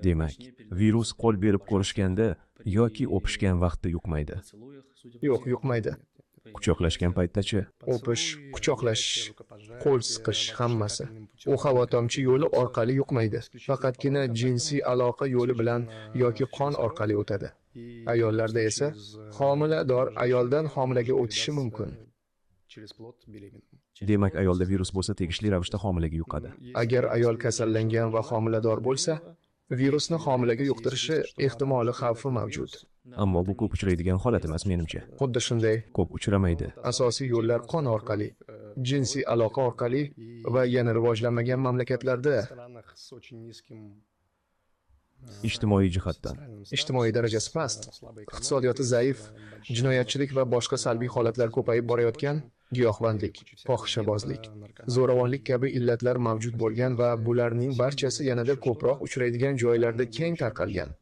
Demak, virus qo'l berib ko'rishganda yoki o'pishgan vaqtda yuqmaydi. Yo'q, yuqmaydi. Quchoqlashgan paytdachi? O'pish, quchoqlash, qo'l siqish hammasi. U havo tomchi yo'li orqali yuqmaydi. Faqatgina jinsiy aloqa yo'li bilan yoki qon orqali o'tadi. Ayollarda esa homilador ayoldan homilaga o'tishi mumkin. Demak, ayolda virus bo'lsa, tegishli ravishda homilaga yuqadi. Agar ayol kasallangan va homilador bo'lsa, virusni homilaga yuqtirishi ehtimoli xavfi mavjud. Ammo bu ko'p uchraydigan holat emas menimcha. Xuddi shunday, Ko'p uchramaydi. asosiy yo'llar qon orqali, jinsiy aloqa orqali va yana rivojlanmagan mamlakatlarda Ijtimoiy jihatdan. ijtimoiy darajasi past, iqtisodiyoti zaif, jinoyatchilik va boshqa salbiy holatlar ko'payib borayotgan, giyohvandlik, fohishabozlik, zo'ravonlik kabi illatlar mavjud bo'lgan va bularning barchasi yanada ko'proq uchraydigan joylarda keng tarqalgan.